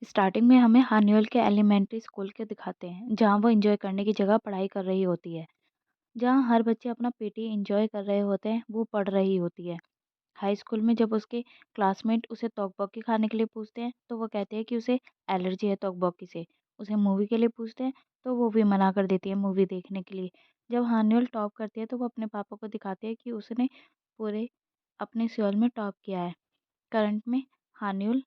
Starting में हमें हान्युअल के एलिमेंट्री स्कूल के दिखाते हैं, जहाँ वो एंजॉय करने की जगह पढ़ाई कर रही होती है। जहाँ हर बच्चे अपना पीटी एंजॉय कर रहे होते हैं, वो पढ़ रही होती है। हाई स्कूल में जब उसके क्लासमेट उसे तोकबोकी खाने के लिए पूछते हैं, तो वो कहते हैं कि उसे एलर्जी है तोकबोकी से। उसे मूवी के लिए पूछते हैं, तो वो भी मना कर देती है मूवी देखने के लिए। जब हान्युअल टॉप करती है, तो वो अपने पापा को दिखाती है कि उसने पूरे अपने सियोल में टॉप किया है। करंट में हान्युअल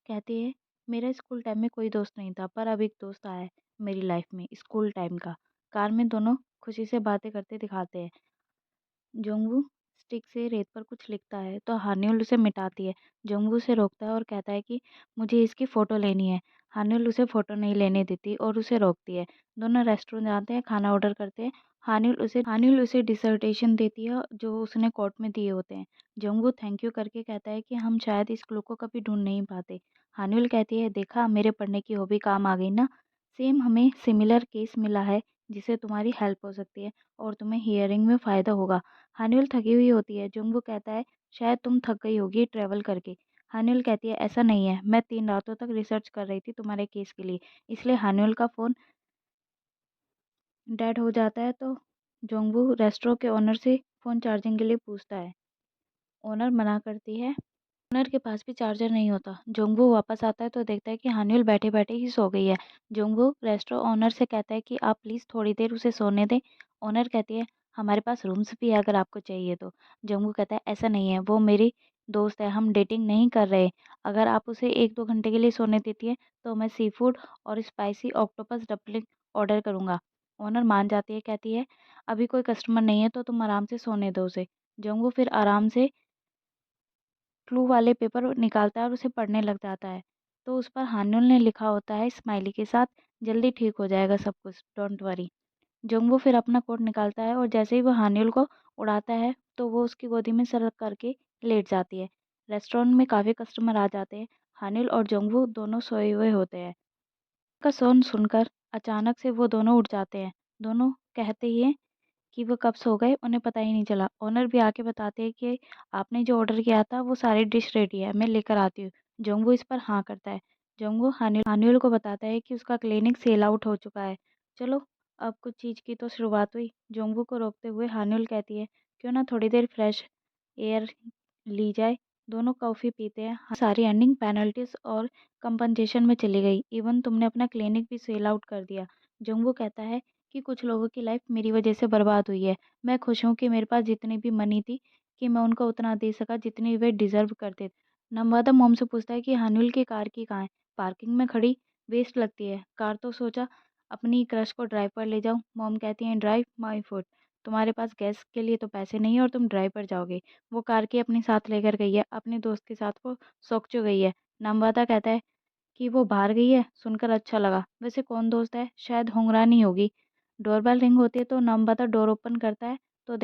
कहती है, मेरा स्कूल टाइम में कोई दोस्त नहीं था, पर अब एक दोस्त आया है मेरी लाइफ में, स्कूल टाइम का। कार में दोनों खुशी से बातें करते दिखाते हैं। जोंगवू स्टिक से रेत पर कुछ लिखता है, तो हान्युल उसे मिटाती है। जोंगवू उसे रोकता है और कहता है कि मुझे इसकी फ़ोटो लेनी है। हान्युल उसे फ़ोटो नहीं लेने देती और उसे रोकती है। दोनों रेस्टोरेंट जाते हैं, खाना ऑर्डर करते हैं। हान्युल उसे डिसर्टेशन देती है जो उसने कोर्ट में दिए होते हैं। जोंगवू थैंक यू करके कहता है कि हम शायद इस क्लू को कभी ढूंढ नहीं पाते। हान्युल कहती है, देखा मेरे पढ़ने की हॉबी काम आ गई ना। सेम हमें सिमिलर केस मिला है जिससे तुम्हारी हेल्प हो सकती है और तुम्हें हियरिंग में फ़ायदा होगा। हानिउल थकी हुई होती है। जुंगू कहता है, शायद तुम थक गई होगी ट्रैवल करके। हानिउल कहती है, ऐसा नहीं है, मैं 3 रातों तक रिसर्च कर रही थी तुम्हारे केस के लिए। इसलिए हानिउल का फ़ोन डेड हो जाता है, तो जोंगवू रेस्टोरेंट के ओनर से फ़ोन चार्जिंग के लिए पूछता है। ओनर मना करती है। ओनर के पास भी चार्जर नहीं होता। जोंगवू वापस आता है तो देखता है कि हानिउल बैठे बैठे ही सो गई है। जोंगवू रेस्टोरेंट ओनर से कहता है कि आप प्लीज़ थोड़ी देर उसे सोने दें। ओनर कहती है, हमारे पास रूम्स भी है अगर आपको चाहिए तो। जोंगवू कहता है, ऐसा नहीं है, वो मेरी दोस्त है, हम डेटिंग नहीं कर रहे। अगर आप उसे 1-2 घंटे के लिए सोने देती है तो मैं सी फूड और स्पाइसी ऑक्टोपस डम्पलिंग ऑर्डर करूँगा। ओनर मान जाती है, कहती है, अभी कोई कस्टमर नहीं है तो तुम आराम से सोने दो उसे। जोंगवू फिर आराम से क्लू वाले पेपर निकालता है और उसे पढ़ने लग जाता है। तो उस पर हान्युल ने लिखा होता है स्माइली के साथ, जल्दी ठीक हो जाएगा सब कुछ, डोंट वरी। जोंगवू फिर अपना कोट निकालता है और जैसे ही वो हान्युल को उड़ाता है, तो वो उसकी गोदी में सर करके लेट जाती है। रेस्टोरेंट में काफ़ी कस्टमर आ जाते हैं। हान्युल और जोंगवू दोनों सोए हुए होते हैं। का सोन सुनकर अचानक से वो दोनों उठ जाते हैं। दोनों कहते ही हैं कि वो कब सो गए उन्हें पता ही नहीं चला। ओनर भी आके बताते हैं कि आपने जो ऑर्डर किया था वो सारी डिश रेडी है, मैं लेकर आती हूँ। जोंगू इस पर हाँ करता है। जोंगू हान्युल को बताता है कि उसका क्लिनिक सेल आउट हो चुका है। चलो, अब कुछ चीज़ की तो शुरुआत हुई। जोंगू को रोकते हुए हान्युल कहती है, क्यों ना थोड़ी देर फ्रेश एयर ली जाए। दोनों कॉफ़ी पीते हैं। सारी एंडिंग पेनल्टीज और कंपनसेशन में चली गई। इवन तुमने अपना क्लिनिक भी सेल आउट कर दिया। जोंगू कहता है कि कुछ लोगों की लाइफ मेरी वजह से बर्बाद हुई है। मैं खुश हूँ कि मेरे पास जितनी भी मनी थी कि मैं उनको उतना दे सका जितनी वे डिज़र्व करते। नम्रता मॉम से पूछता है कि हानिल की कार की कहाँ है। पार्किंग में खड़ी वेस्ट लगती है कार, तो सोचा अपनी क्रश को ड्राइव पर ले जाऊँ। मॉम कहती हैं, ड्राइव माई फुट, तुम्हारे पास गैस के लिए तो पैसे नहीं है और तुम ड्राइव पर जाओगे। वो कार की अपने साथ लेकर गई है, अपने दोस्त के साथ वो सोक्चो गई है। नम्रता कहता है कि वो बाहर गई है, सुनकर अच्छा लगा। वैसे कौन दोस्त है, शायद होंगरानी होगी। डोरबेल रिंग होती है तो नमवादा डोर ओपन करता है तो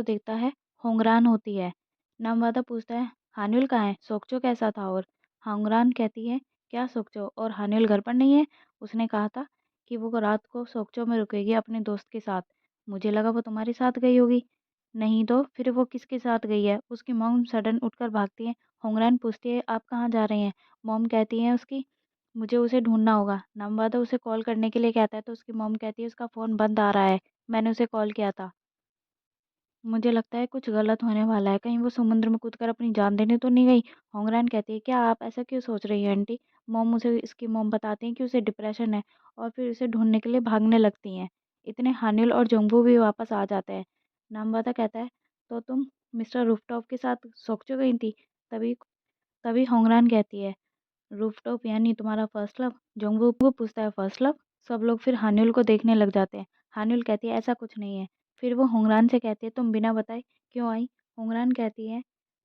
देखता है होंगरान होती है। नमवादा पूछता है, हानिल कहाँ है, सोक्चो कैसा था? और होंगरान कहती है, क्या सोक्चो, और हानिल घर पर नहीं है? उसने कहा था कि वो रात को सोक्चो में रुकेगी अपने दोस्त के साथ। मुझे लगा वो तुम्हारे साथ गई होगी। नहीं तो फिर वो किसके साथ गई है? उसकी मॉम सडन उठकर भागती है। होंगरान पूछती है, आप कहाँ जा रहे हैं? मॉम कहती है उसकी, मुझे उसे ढूँढना होगा। नमवादा उसे कॉल करने के लिए कहता है तो उसकी मॉम कहती है, उसका फ़ोन बंद आ रहा है, मैंने उसे कॉल किया था। मुझे लगता है कुछ गलत होने वाला है, कहीं वो समुद्र में कूदकर अपनी जान देने तो नहीं गई। होंगरान कहती है, क्या आप ऐसा क्यों सोच रही हैं आंटी? मॉम उसे इसकी मॉम बताती हैं कि उसे डिप्रेशन है और फिर उसे ढूँढने के लिए भागने लगती हैं। इतने हानिल और जोंगबू भी वापस आ जाते हैं। नमवादा कहता है, तो तुम मिस्टर रूफटॉप के साथ सोक्चो गई थी? तभी तभी होंगरान कहती है, रूफटॉप यानी तुम्हारा फर्स्ट लव? जोंगवू पूछता है, फर्स्ट लव? सब लोग फिर हान्युल को देखने लग जाते हैं। हान्युल कहती है, ऐसा कुछ नहीं है। फिर वो होंगरान से कहती है, तुम बिना बताए क्यों आई? होंगरान कहती है,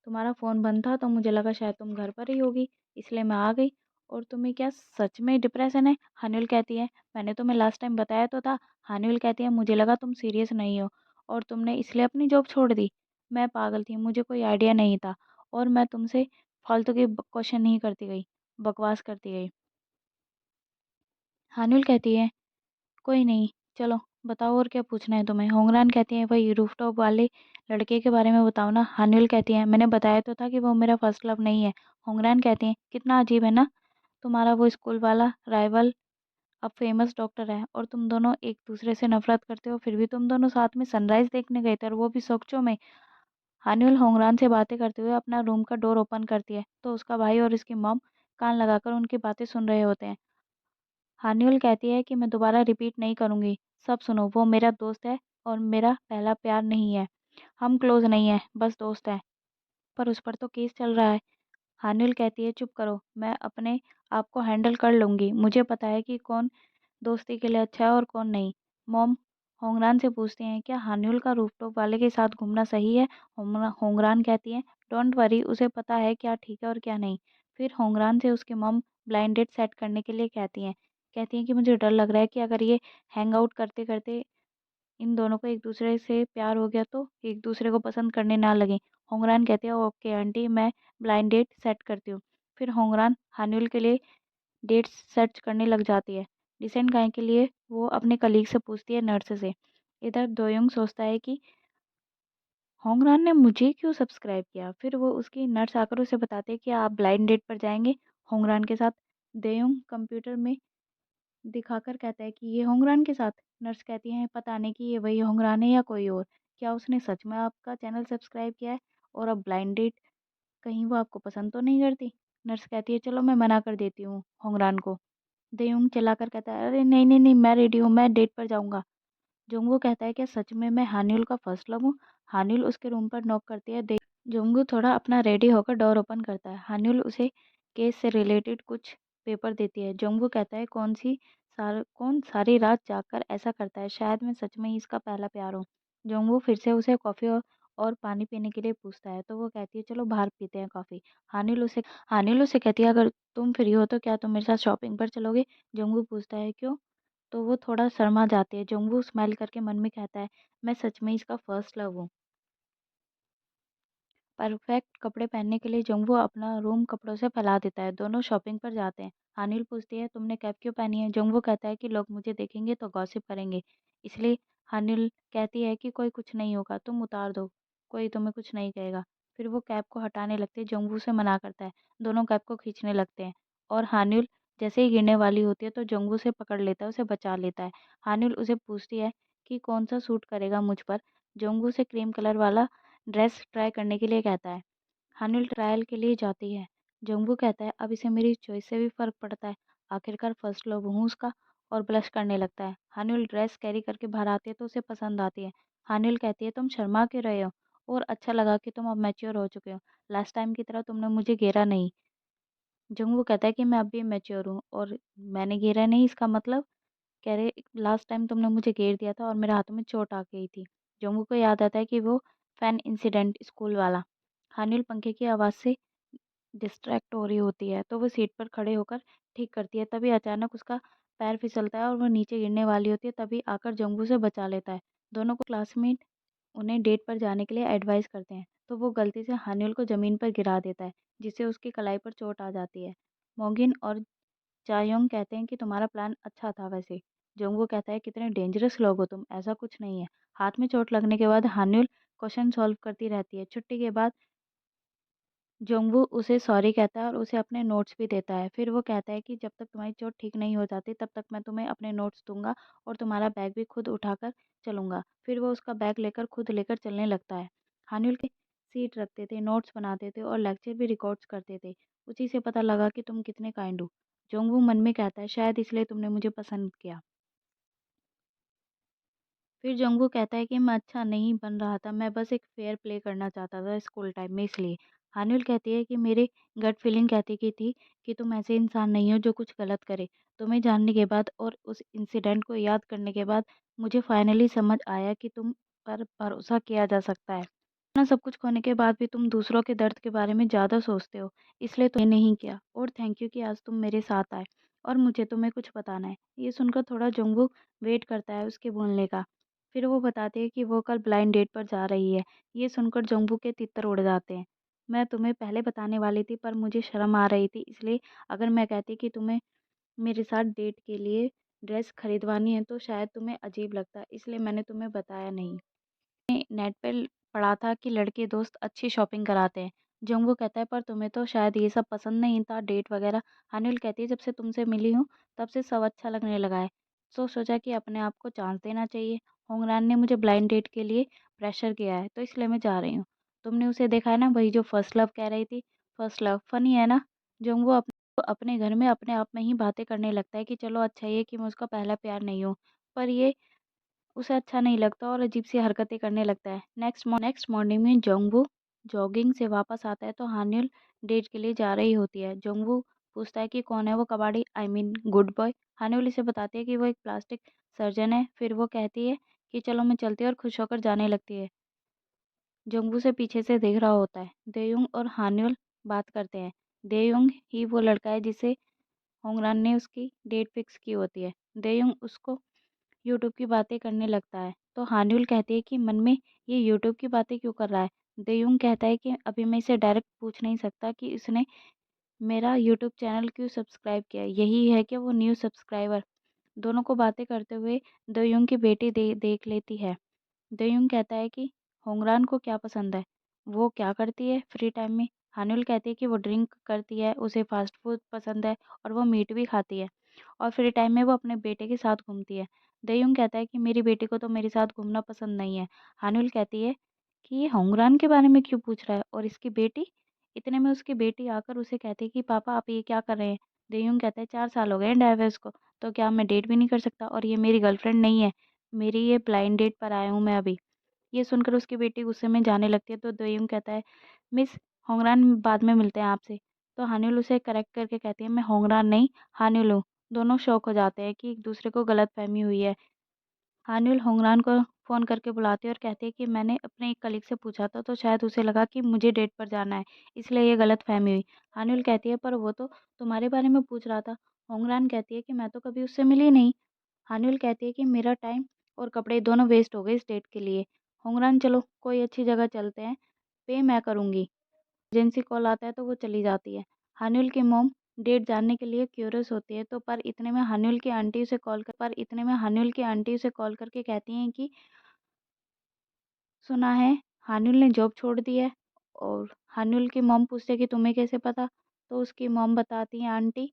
तुम्हारा फ़ोन बंद था तो मुझे लगा शायद तुम घर पर ही होगी, इसलिए मैं आ गई। और तुम्हें क्या सच में डिप्रेशन है? हान्युल कहती है, मैंने तुम्हें लास्ट टाइम बताया तो था। हान्युल कहती है, मुझे लगा तुम सीरियस नहीं हो और तुमने इसलिए अपनी जॉब छोड़ दी। मैं पागल थी, मुझे कोई आइडिया नहीं था और मैं तुमसे फालतू के क्वेश्चन नहीं करती गई, बकवास करती गई। हानुल कहती है, कोई नहीं, चलो बताओ और क्या पूछना है तुम्हें? होंगरान कहती है, वही रूफटॉप वाले लड़के के बारे में बताओ ना। हानुल कहती है, मैंने बताया तो था कि वो मेरा फर्स्ट लव नहीं है। होंगरान कहती है, कितना अजीब है ना, तुम्हारा वो स्कूल वाला राइवल अब फेमस डॉक्टर है और तुम दोनों एक दूसरे से नफरत करते हो, फिर भी तुम दोनों साथ में सनराइज देखने गए थे और वो भी सोचो में। हानिउल होंगरान से बातें करते हुए अपना रूम का डोर ओपन करती है तो उसका भाई और उसकी मॉम कान लगाकर उनकी बातें सुन रहे होते हैं। हानिउल कहती है कि मैं दोबारा रिपीट नहीं करूंगी। सब सुनो, वो मेरा दोस्त है और मेरा पहला प्यार नहीं है। हम क्लोज नहीं है, बस दोस्त है। पर उस पर तो केस चल रहा है। हानिउल कहती है चुप करो, मैं अपने आप को हैंडल कर लूंगी। मुझे पता है कि कौन दोस्ती के लिए अच्छा है और कौन नहीं। मॉम होंगरान से पूछती हैं क्या हानिउल का रूफटॉप वाले के साथ घूमना सही है। होंगरान कहती है डोंट वरी, उसे पता है क्या ठीक है और क्या नहीं। फिर होंगरान से उसकी मॉम ब्लाइंड डेट सेट करने के लिए कहती हैं कि मुझे डर लग रहा है कि अगर ये हैंग आउट करते करते इन दोनों को एक दूसरे से प्यार हो गया तो एक दूसरे को पसंद करने ना लगे। होंगरान कहते हैं ओके आंटी, मैं ब्लाइंड डेट सेट करती हूँ। फिर होंगरान हानिउल के लिए डेट्स सर्च करने लग जाती है। रिसेंट गाय के लिए वो अपने कलीग से पूछती है, नर्स से। इधर दोयोंग सोचता है कि होंगरान ने मुझे क्यों सब्सक्राइब किया। फिर वो उसकी नर्स आकर उसे बताते हैं कि आप ब्लाइंड डेट पर जाएंगे होंगरान के साथ। दोयोंग कंप्यूटर में दिखाकर कहता है कि ये होंगरान के साथ। नर्स कहती है पता नहीं कि ये वही होंगरान है या कोई और। क्या उसने सच में आपका चैनल सब्सक्राइब किया है और अब ब्लाइंड डेट कहीं वो आपको पसंद तो नहीं करती। नर्स कहती है चलो मैं मना कर देती हूँ होंगरान को। देयोंग चिल्लाकर कहता है अरे नहीं नहीं नहीं, मैं रेडी हूँ, मैं डेट पर जाऊंगा। जोंगू कहता है क्या सच में मैं हानियुल का फर्स्ट लव हूँ। हानियुल उसके रूम पर नॉक करती है। जोंगू थोड़ा अपना रेडी होकर डोर ओपन करता है। हानियुल उसे केस से रिलेटेड कुछ पेपर देती है। जोंगू कहता है कौन सारी रात जागकर ऐसा करता है, शायद मैं सच में ही इसका पहला प्यार हूँ। जोंगू फिर से उसे कॉफी और पानी पीने के लिए पूछता है तो वो कहती है चलो बाहर पीते हैं कॉफी। हानियुल उसे कहती है अगर तुम फ्री हो तो क्या तुम मेरे साथ शॉपिंग पर चलोगे। जोंगू पूछता है क्यों, तो वो थोड़ा शर्मा जाती है। जोंगू स्माइल करके मन में कहता है मैं सच में इसका फर्स्ट लव हूँ। परफेक्ट कपड़े पहनने के लिए जोंगवू अपना रूम कपड़ों से फैला देता है। दोनों शॉपिंग पर जाते हैं। हानिल पूछती है तुमने कैप क्यों पहनी है। जोंगवू कहता है कि लोग मुझे देखेंगे तो गॉसिप करेंगे, इसलिए। हानिल कहती है कि कोई कुछ नहीं होगा, तुम उतार दो, कोई तुम्हें कुछ नहीं कहेगा। फिर वो कैप को हटाने लगती है। जोंगवू से मना करता है। दोनों कैप को खींचने लगते हैं और हानिल जैसे ही गिरने वाली होती है तो जोंगवू से पकड़ लेता है, उसे बचा लेता है। हानिल उसे पूछती है कि कौन सा सूट करेगा मुझ पर। जोंगवू से क्रीम कलर वाला ड्रेस ट्राई करने के लिए कहता है। हानिल ट्रायल के लिए जाती है। जंगबू कहता है अब इसे मेरी चॉइस से भी फर्क पड़ता है, आखिरकार फर्स्ट लव हूँ उसका। और ब्लश करने लगता है। हानिल ड्रेस कैरी करके बाहर आती है तो उसे पसंद आती है। हानिल कहती है तुम शर्मा क्यों रहे हो और अच्छा लगा कि तुम अब मैच्योर हो चुके हो, लास्ट टाइम की तरह तुमने मुझे घेरा नहीं। जंगबू कहता है कि मैं अब भी मैच्योर हूँ और मैंने घेरा नहीं, इसका मतलब कह रहे लास्ट टाइम तुमने मुझे घेर दिया था और मेरे हाथों में चोट आ गई थी। जोंगू को याद आता है कि वो फैन इंसिडेंट स्कूल वाला। हानिल पंखे की आवाज़ से डिस्ट्रैक्ट हो रही होती है तो वो सीट पर खड़े होकर ठीक करती है। तभी अचानक उसका पैर फिसलता है और वो नीचे गिरने वाली होती है, तभी आकर जोंगू से बचा लेता है। दोनों को क्लासमेट उन्हें डेट पर जाने के लिए एडवाइस करते हैं तो वो गलती से हानिल को ज़मीन पर गिरा देता है, जिससे उसकी कलाई पर चोट आ जाती है। मोगिन और चायोंग कहते हैं कि तुम्हारा प्लान अच्छा था वैसे। जोंगवू कहता है कितने डेंजरस लोग हो तुम, ऐसा कुछ नहीं है। हाथ में चोट लगने के बाद हान्युल क्वेश्चन सॉल्व करती रहती है। छुट्टी के बाद जोंगवू उसे सॉरी कहता है और उसे अपने नोट्स भी देता है। फिर वो कहता है कि जब तक तुम्हारी चोट ठीक नहीं हो जाती तब तक मैं तुम्हें अपने नोट्स दूंगा और तुम्हारा बैग भी खुद उठाकर चलूंगा। फिर वो उसका बैग लेकर खुद लेकर चलने लगता है। हान्युल के सीट रखते थे, नोट्स बनाते थे और लेक्चर भी रिकॉर्ड्स करते थे। उसी से पता लगा कि तुम कितने काइंड हो। जोंगवू मन में कहता है शायद इसलिए तुमने मुझे पसंद किया। फिर जंगू कहता है कि मैं अच्छा नहीं बन रहा था, मैं बस एक फेयर प्ले करना चाहता था स्कूल टाइम में, इसलिए। हानिल कहती है कि मेरी गट फीलिंग कहती की थी कि तुम ऐसे इंसान नहीं हो जो कुछ गलत करे। तुम्हें जानने के बाद और उस इंसिडेंट को याद करने के बाद मुझे फाइनली समझ आया कि तुम पर भरोसा किया जा सकता है। इतना सब कुछ खोने के बाद भी तुम दूसरों के दर्द के बारे में ज़्यादा सोचते हो, इसलिए तुमने नहीं किया। और थैंक यू कि आज तुम मेरे साथ आए और मुझे तुम्हें कुछ बताना है। ये सुनकर थोड़ा जोंगू वेट करता है उसके बोलने का। फिर वो बताते हैं कि वो कल ब्लाइंड डेट पर जा रही है। ये सुनकर जोंगू के तितर उड़ जाते हैं। मैं तुम्हें पहले बताने वाली थी पर मुझे शर्म आ रही थी, इसलिए अगर मैं कहती कि तुम्हें मेरे साथ डेट के लिए ड्रेस खरीदवानी है तो शायद तुम्हें अजीब लगता, इसलिए मैंने तुम्हें बताया नहीं। नेट पे पढ़ा था कि लड़के दोस्त अच्छी शॉपिंग कराते हैं। जंगवू कहता है पर तुम्हें तो शायद ये सब पसंद नहीं था, डेट वगैरह। हानिल कहती है जब से तुमसे मिली हूँ तब से सब अच्छा लगने लगा है। तो सोचा कि अपने आप को चांस देना चाहिए। होंगरान ने मुझे ब्लाइंड डेट के लिए प्रेशर किया है तो इसलिए मैं जा रही हूँ। तुमने उसे देखा है ना, वही जो फर्स्ट लव कह रही थी। फर्स्ट लव फनी है ना। जंगवू अपने घर में अपने आप में ही बातें करने लगता है कि चलो अच्छा ये कि मैं उसका पहला प्यार नहीं हूँ। पर ये उसे अच्छा नहीं लगता और अजीब-सी हरकतें करने लगता है। नेक्स्ट मॉर्निंग में जोंगवू जॉगिंग से वापस आता है तो हान्युल डेट के लिए जा रही होती है। जोंगवू पूछता है कि कौन है वो कबाड़ी, I mean good boy. Hanyul इसे बताती है कि वो एक प्लास्टिक सर्जन है। फिर वो कहती है कि चलो मैं चलती हूँ और खुश होकर जाने लगती है। जोंगवू उसे पीछे से देख रहा होता है। देयुंग और हान्युल बात करते हैं। देयुंग ही वो लड़का है जिसे होंगरान ने उसकी डेट फिक्स की होती है। देयुंग उसको यूट्यूब की बातें करने लगता है तो हान्युल कहती है कि मन में ये यूट्यूब की बातें क्यों कर रहा है। देयुंग कहता है कि अभी मैं इसे डायरेक्ट पूछ नहीं सकता कि इसने मेरा यूट्यूब चैनल क्यों सब्सक्राइब किया है। यही है कि वो न्यू सब्सक्राइबर। दोनों को बातें करते हुए देयुंग की बेटी देख लेती है। देयुंग कहता है कि होंगरान को क्या पसंद है, वो क्या करती है फ्री टाइम में। हानुल कहती है कि वो ड्रिंक करती है, उसे फास्ट फूड पसंद है और वो मीट भी खाती है और फ्री टाइम में वो अपने बेटे के साथ घूमती है। देयुंग कहता है कि मेरी बेटी को तो मेरे साथ घूमना पसंद नहीं है। हानुल कहती है कि ये होंगरान के बारे में क्यों पूछ रहा है और इसकी बेटी। इतने में उसकी बेटी आकर उसे कहती है कि पापा आप ये क्या कर रहे हैं। देयुंग कहता है 4 साल हो गए हैं डाइवोर्स को, तो क्या मैं डेट भी नहीं कर सकता, और ये मेरी गर्लफ्रेंड नहीं है, मेरी ये ब्लाइंड डेट पर आया हूँ मैं अभी। ये सुनकर उसकी बेटी गुस्से में जाने लगती है तो दोयुंग कहता है मिस होंगरान बाद में मिलते हैं आपसे। तो हानिल उसे करेक्ट करके कहती है मैं होंगरान नहीं, हानिल हूँ। दोनों शौक हो जाते हैं कि एक दूसरे को गलत फहमी हुई है। हानिल होंगरान को फ़ोन करके बुलाती है और कहती है कि मैंने अपने एक कलीग से पूछा था तो शायद उसे लगा कि मुझे डेट पर जाना है, इसलिए ये गलत फहमी हुई। हानिल कहती है पर वो तो तुम्हारे बारे में पूछ रहा था। होंगरान कहती है कि मैं तो कभी उससे मिली नहीं। हानिल कहती है कि मेरा टाइम और कपड़े दोनों वेस्ट हो गए इस डेट के लिए। होंगरान चलो कोई अच्छी जगह चलते हैं, पे मैं करूँगी। इमरजेंसी कॉल आता है तो वो चली जाती है। हानिल की मॉम डेट जानने के लिए क्यूरियस होती है तो पर इतने में हानिल की आंटी उसे कॉल करके कहती हैं कि सुना है हानिल ने जॉब छोड़ दी है। और हानिल की मॉम पूछते हैं कि तुम्हें कैसे पता। तो उसकी मॉम बताती है आंटी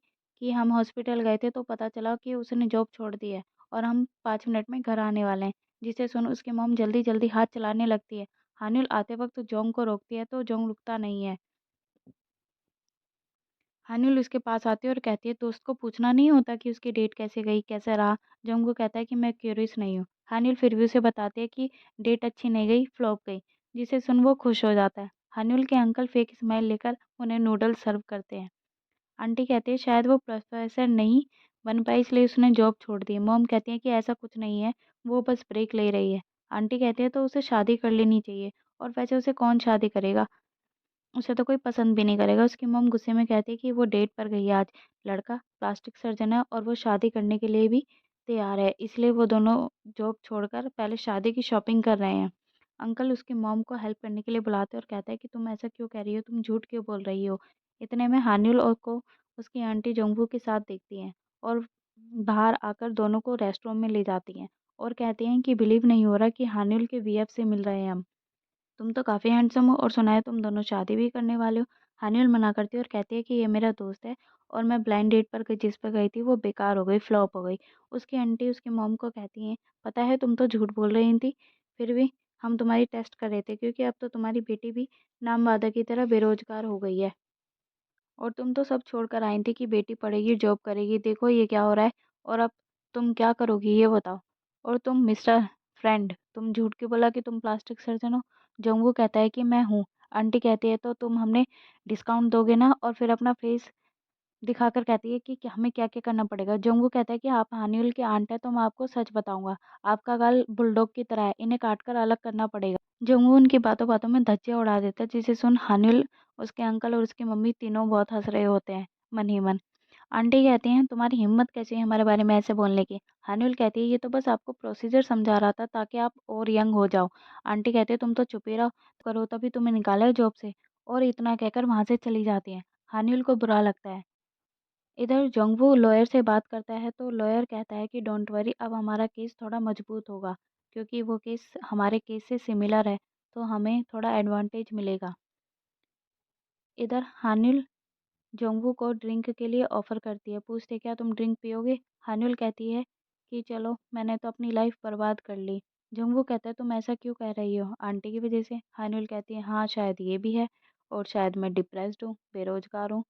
कि हम हॉस्पिटल गए थे तो पता चला कि उसने जॉब छोड़ दी है और हम 5 मिनट में घर आने वाले हैं। जिसे सुन उसकी मॉम जल्दी जल्दी हाथ चलाने लगती है। हानिल आते वक्त जोंग को रोकती है तो जोंग रुकता नहीं है। हानिल उसके पास आती है और कहती है दोस्त को पूछना नहीं होता कि उसकी डेट कैसे गई, कैसा रहा। जंगू कहता है कि मैं क्यूरियस नहीं हूँ। हानिल फिर भी उसे बताती है कि डेट अच्छी नहीं गई, फ्लॉप गई। जिसे सुन वो खुश हो जाता है। हानिल के अंकल फेक स्माइल लेकर उन्हें नूडल्स सर्व करते हैं। आंटी कहती है शायद वो प्रोफेसर नहीं बन पाई इसलिए उसने जॉब छोड़ दी। मॉम कहती है कि ऐसा कुछ नहीं है, वो बस ब्रेक ले रही है। आंटी कहती है तो उसे शादी कर लेनी चाहिए, और वैसे उसे कौन शादी करेगा, उसे तो कोई पसंद भी नहीं करेगा। उसकी मॉम गुस्से में कहती है कि वो डेट पर गई है आज। लड़का प्लास्टिक सर्जन है और वो शादी करने के लिए भी तैयार है, इसलिए वो दोनों जॉब छोड़कर पहले शादी की शॉपिंग कर रहे हैं। अंकल उसकी मॉम को हेल्प करने के लिए बुलाते हैं और कहता है कि तुम ऐसा क्यों कह रही हो, तुम झूठ क्यों बोल रही हो। इतने में हानिल और को उसकी आंटी जोंगबू के साथ देखती हैं और बाहर आकर दोनों को रेस्टोरेंट में ले जाती हैं और कहती हैं कि बिलीव नहीं हो रहा कि हानिल के बीएफ से मिल रहे हैं हम। तुम तो काफ़ी हैंडसम हो और सुना है तुम दोनों शादी भी करने वाले हो। हानिल मना करती है और कहती है कि ये मेरा दोस्त है और मैं ब्लाइंड डेट पर जिस पर गई थी वो बेकार हो गई, फ्लॉप हो गई। उसकी आंटी उसकी मॉम को कहती हैं पता है तुम तो झूठ बोल रही थी, फिर भी हम तुम्हारी टेस्ट कर रहे थे क्योंकि अब तो तुम्हारी बेटी भी नाम वादा की तरह बेरोजगार हो गई है। और तुम तो सब छोड़कर आई थी कि बेटी पढ़ेगी, जॉब करेगी, देखो ये क्या हो रहा है। और अब तुम क्या करोगी ये बताओ। और तुम मिस्टर फ्रेंड, तुम झूठ क्यों बोला कि तुम प्लास्टिक सर्जन हो। जंगू कहता है कि मैं हूँ। आंटी कहती है तो तुम हमें डिस्काउंट दोगे ना, और फिर अपना फेस दिखाकर कहती है कि हमें क्या क्या करना पड़ेगा। जंगू कहता है कि आप हानियुल के आंट है तो मैं आपको सच बताऊंगा, आपका गाल बुलडॉग की तरह है, इन्हें काट कर अलग करना पड़ेगा। जंगू उनकी बातों बातों में धज्जियां उड़ा देता है जिसे सुन हानियुल, उसके अंकल और उसकी मम्मी तीनों बहुत हंस रहे होते हैं मन ही मन। आंटी कहती हैं तुम्हारी हिम्मत कैसी है हमारे बारे में ऐसे बोलने की। हानियुल कहती है ये तो बस आपको प्रोसीजर समझा रहा था ताकि आप और यंग हो जाओ। आंटी कहती है तुम तो चुप ही रहो, करो तभी तुम्हें निकाला है जॉब से। और इतना कहकर वहां से चली जाती है। हानियुल को बुरा लगता है। इधर जोंगवू लॉयर से बात करता है तो लॉयर कहता है कि डोंट वरी, अब हमारा केस थोड़ा मजबूत होगा क्योंकि वो केस हमारे केस से सिमिलर है, तो हमें थोड़ा एडवांटेज मिलेगा। इधर हान्युल जोंगवू को ड्रिंक के लिए ऑफर करती है, पूछते क्या तुम ड्रिंक पियोगे? हान्युल कहती है कि चलो, मैंने तो अपनी लाइफ बर्बाद कर ली। जोंगवू कहता है तुम ऐसा क्यों कह रही हो, आंटी की वजह से? हान्युल कहती है हाँ, शायद ये भी है, और शायद मैं डिप्रेस्ड हूँ, बेरोजगार हूँ,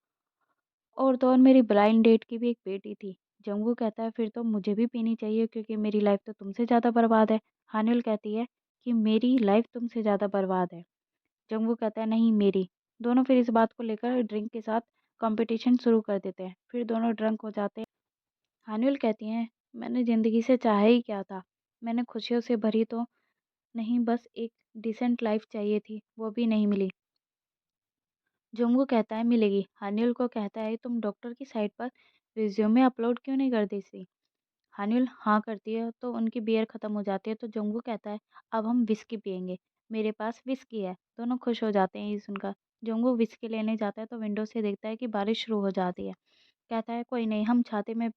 और मेरी ब्लाइंड डेट की भी एक बेटी थी। जंगू कहता है फिर तो मुझे भी पीनी चाहिए क्योंकि मेरी लाइफ तो तुमसे ज़्यादा बर्बाद है। हानिल कहती है कि मेरी लाइफ तुमसे ज़्यादा बर्बाद है। जंगू कहता है नहीं, मेरी। दोनों फिर इस बात को लेकर ड्रिंक के साथ कंपटीशन शुरू कर देते हैं, फिर दोनों ड्रंक हो जाते हैं। हानिल कहती हैं मैंने ज़िंदगी से चाहा ही क्या था, मैंने खुशियों से भरी तो नहीं, बस एक डिसेंट लाइफ चाहिए थी, वो भी नहीं मिली। जुंगू कहता है मिलेगी। हानिल को कहता है तुम डॉक्टर की साइट पर रिज्यूमे अपलोड क्यों नहीं कर देती? हानिल हाँ करती है तो उनकी बियर खत्म हो जाती है, तो जुंगू कहता है अब हम विस्की पियेंगे, मेरे पास विस्की है। दोनों खुश हो जाते हैं ये सुनकर। जुंगू विस्की लेने जाता है तो विंडो से देखता है कि बारिश शुरू हो जाती है। कहता है कोई नहीं, हम छाते में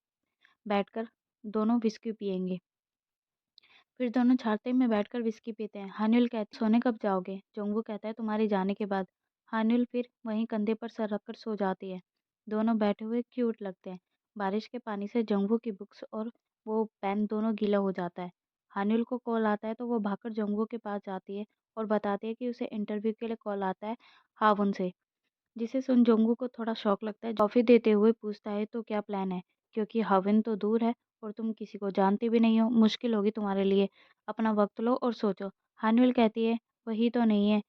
बैठकर दोनों विस्की पियेंगे। फिर दोनों छाते में बैठकर विस्की पीते हैं। हानिल कहते सोने कब जाओगे? जोंगू कहता है तुम्हारे जाने के बाद। हानिल फिर वहीं कंधे पर सर रखकर सो जाती है। दोनों बैठे हुए क्यूट लगते हैं। बारिश के पानी से जोंगू की बुक्स और वो पेन दोनों गीला हो जाता है। हानिल को कॉल आता है तो वो भागकर जोंगू के पास जाती है और बताती है कि उसे इंटरव्यू के लिए कॉल आता है हावन से, जिसे सुन जोंगू को थोड़ा शौक लगता है। कॉफी देते हुए पूछता है तो क्या प्लान है, क्योंकि हवन तो दूर है और तुम किसी को जानती भी नहीं हो, मुश्किल होगी तुम्हारे लिए। अपना वक्त लो और सोचो। हानुल कहती है वही तो नहीं है।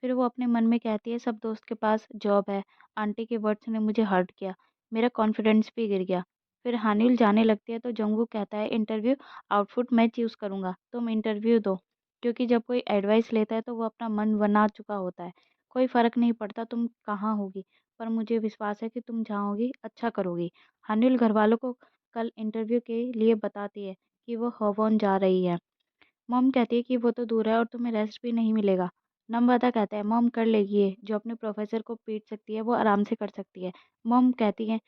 फिर वो अपने मन में कहती है सब दोस्त के पास जॉब है, आंटी के वर्ड्स ने मुझे हर्ट किया, मेरा कॉन्फिडेंस भी गिर गया। फिर हानिल जाने लगती है तो जंगू कहता है इंटरव्यू आउटफिट मैं चूज़ करूंगा, तुम इंटरव्यू दो। क्योंकि जब कोई एडवाइस लेता है तो वो अपना मन बना चुका होता है। कोई फर्क नहीं पड़ता तुम कहाँ होगी, पर मुझे विश्वास है कि तुम जहाँ होगी अच्छा करोगी। हानिल घर वालों को कल इंटरव्यू के लिए बताती है कि वो होवॉन जा रही है। मॉम कहती है कि वो तो दूर है और तुम्हें रेस्ट भी नहीं मिलेगा। नम्रता कहता है मॉम कर लेगी ये, जो अपने प्रोफेसर को पीट सकती है वो आराम से कर सकती है। मॉम कहती है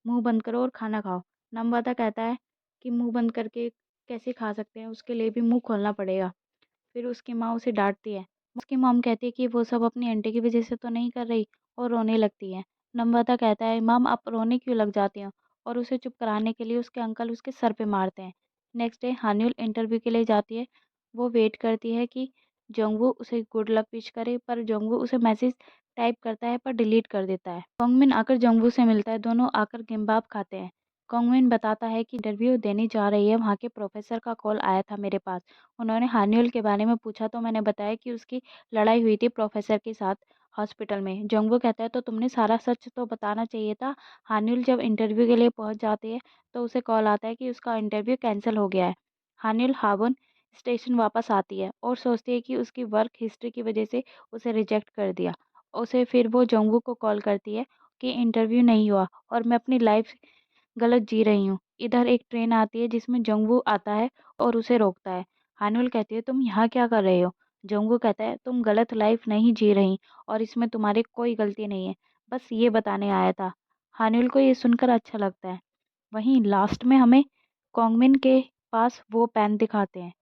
मुंह बंद करो और खाना खाओ। नम्रता कहता है कि मुंह बंद करके कैसे खा सकते हैं, उसके लिए भी मुंह खोलना पड़ेगा। फिर उसकी माँ उसे डांटती है। उसकी मॉम कहती है कि वो सब अपनी आंटी की वजह से तो नहीं कर रही, और रोने लगती है। नम्रता कहता है मॉम आप रोने क्यों लग जाती हो, और उसे चुप कराने के लिए उसके अंकल उसके सर पे मारते हैं। नेक्स्ट डे हान्युल इंटरव्यू के लिए जाती है। वो वेट करती है कि जोंगवू उसे गुड लक विश करे, पर जोंगवू उसे मैसेज टाइप करता है पर डिलीट कर देता है। कोंगमिन आकर जोंगवू से मिलता है, दोनों आकर गिम्बाब खाते हैं। कोंगमिन बताता है कि इंटरव्यू देने जा रही है, वहाँ के प्रोफेसर का कॉल आया था मेरे पास। उन्होंने हानियल के बारे में पूछा तो मैंने बताया कि उसकी लड़ाई हुई थी प्रोफेसर के साथ हॉस्पिटल में। जोंगवू कहता है तो तुमने सारा सच तो बताना चाहिए था। हानियल जब इंटरव्यू के लिए पहुंच जाती है तो उसे कॉल आता है कि उसका इंटरव्यू कैंसिल हो गया है। हानियल हावन स्टेशन वापस आती है और सोचती है कि उसकी वर्क हिस्ट्री की वजह से उसे रिजेक्ट कर दिया। उसे फिर वो जोंगवू को कॉल करती है कि इंटरव्यू नहीं हुआ और मैं अपनी लाइफ गलत जी रही हूँ। इधर एक ट्रेन आती है जिसमें जोंगवू आता है और उसे रोकता है। हानुल कहती है तुम यहाँ क्या कर रहे हो? जोंगवू कहता है तुम गलत लाइफ नहीं जी रही और इसमें तुम्हारी कोई गलती नहीं है, बस ये बताने आया था। हानुल को ये सुनकर अच्छा लगता है। वहीं लास्ट में हमें कोंगमिन के पास वो पेन दिखाते हैं